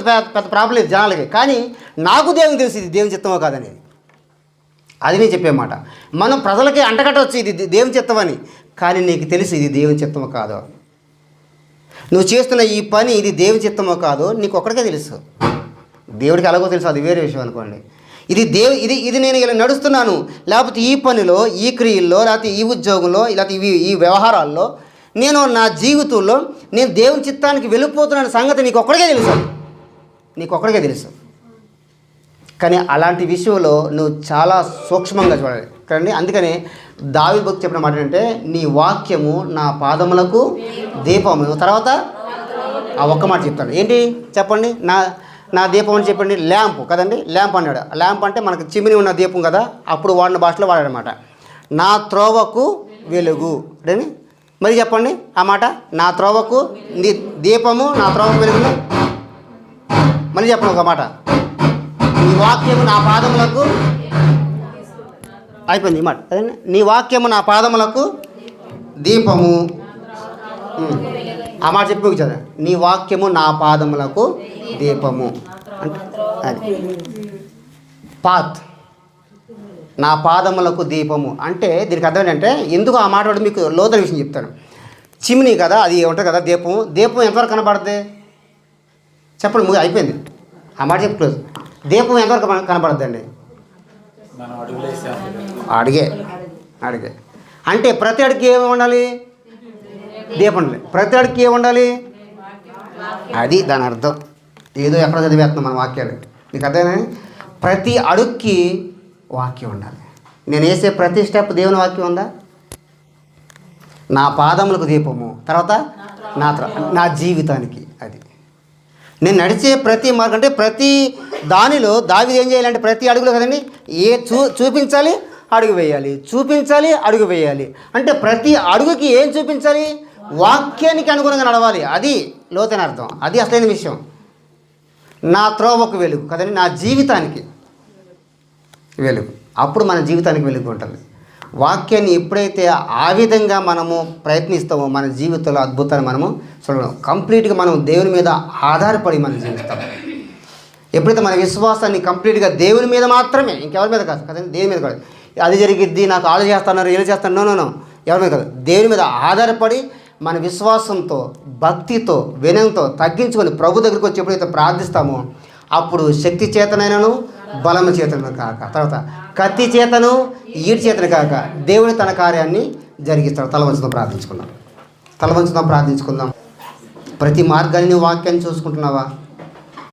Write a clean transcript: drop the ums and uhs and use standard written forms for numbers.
పెద్ద ప్రాబ్లం లేదు జనాలకి. కానీ నాకు దేవుని తెలుసు ఇది దేవుని చిత్తమో కాదనేది. అది నేను చెప్పే మాట. మనం ప్రజలకి అంటకట్టవచ్చు ఇది దేవుని చిత్తమని, కానీ నీకు తెలుసు ఇది దేవుని చిత్తమో కాదో. నువ్వు చేస్తున్న ఈ పని ఇది దేవుని చిత్తమో కాదో నీకు ఒక్కడికే తెలుసు. దేవుడికి ఎలాగో తెలుసు, అది వేరే విషయం అనుకోండి. ఇది నేను ఇలా నడుస్తున్నాను, లేకపోతే ఈ పనిలో, ఈ క్రియల్లో, లేకపోతే ఈ ఉద్యోగంలో, లేకపోతే ఈ వ్యవహారాల్లో నేను నా జీవితంలో నేను దేవుని చిత్తానికి వెళ్ళిపోతున్న సంగతి నీకు ఒక్కడికే తెలుసు. కానీ అలాంటి విషయంలో నువ్వు చాలా సూక్ష్మంగా చూడాలి కదండి. అందుకని దావీదు భక్తుడు చెప్పిన మాట ఏంటంటే, నీ వాక్యము నా పాదములకు దీపము. తర్వాత ఆ ఒక్క మాట చెప్తాడు. ఏంటి చెప్పండి? నా దీపం అని చెప్పండి. ల్యాంప్ కదండి, ల్యాంప్ అన్నాడు. ల్యాంప్ అంటే మనకు చిమిని ఉన్న దీపం కదా, అప్పుడు వాడిన భాషలో వాడాడనమాట. నా త్రోవకు వెలుగు అని. మరి చెప్పండి ఆ మాట, నా త్రోవకు దీపము, నా త్రోవకు వెలుగు. మళ్ళీ చెప్పండి ఒక మాట, నీ వాక్యము నా పాదములకు. అయిపోయింది ఈ మాట అదండి. నీ వాక్యము నా పాదములకు దీపము. ఆ మాట చెప్పి చదువు. నీ వాక్యము నా పాదములకు దీపము అంటే అది పాత్, నా పాదములకు దీపము అంటే దీనికి అర్థం ఏంటంటే, ఎందుకు ఆ మాట మీకు లోతైన విషయం చెప్తాను. చిమ్నీ కదా, అది ఉంటుంది కదా దీపం ఎంతవరకు కనబడుతుంది చెప్పండి. అయిపోయింది ఆ మాట చెప్పుకోలేదు. దీపం ఎంతవరకు కనబడుతుంది అండి? అడిగే అంటే ప్రతి అడికి ఏమి ఉండాలి? దీపం. ప్రతి అడికి ఏమి ఉండాలి? అది దాని అర్థం. ఏదో ఎక్కడ చదివేస్తున్నాం మన వాక్యాలు, మీకు అర్థమే. ప్రతి అడుక్కి వాక్యం ఉండాలి. నేను వేసే ప్రతి స్టెప్ దేవుని వాక్యం ఉందా? నా పాదములకు దీపము, తర్వాత నా జీవితానికి. అది నేను నడిచే ప్రతి మార్గం అంటే ప్రతి దానిలో దావీదు ఏం చేయాలంటే ప్రతి అడుగులో కదండి చూపించాలి, అడుగు వేయాలి, చూపించాలి, అడుగు వేయాలి. అంటే ప్రతి అడుగుకి ఏం చూపించాలి? వాక్యానికి అనుగుణంగా నడవాలి. అది లోతైన అర్థం, అది అసలైన విషయం. నా త్రోవకు వెలుగు కదండి, నా జీవితానికి వెలుగు. అప్పుడు మన జీవితానికి వెలుగు ఉంటుంది. వాక్యాన్ని ఎప్పుడైతే ఆ విధంగా మనము ప్రయత్నిస్తామో మన జీవితంలో అద్భుతాన్ని మనము చూడడం. కంప్లీట్గా మనం దేవుని మీద ఆధారపడి మనం జీవిస్తాం. ఎప్పుడైతే మన విశ్వాసాన్ని కంప్లీట్గా దేవుని మీద మాత్రమే, ఇంకెవరి మీద కాదు కదండి, దేవుని మీద కాదు. అది జరిగిద్ది, నాకు ఆలు చేస్తున్నారు, ఏం చేస్తాను, నో ఎవరి మీద కాదు, దేవుని మీద ఆధారపడి మన విశ్వాసంతో, భక్తితో, వినయంతో తగ్గించుకొని ప్రభు దగ్గరికి వచ్చి ఎప్పుడైతే ప్రార్థిస్తామో అప్పుడు శక్తి చేతనైనను బలము చేతను కాక, తర్వాత కత్తి చేతను ఈడి చేతను కాక దేవుని తన కార్యాన్ని జరిగిస్తాడు. తలవంచుదాం ప్రార్థించుకుందాం. ప్రతి మార్గాన్ని వాక్యాన్ని చూసుకుంటున్నావా?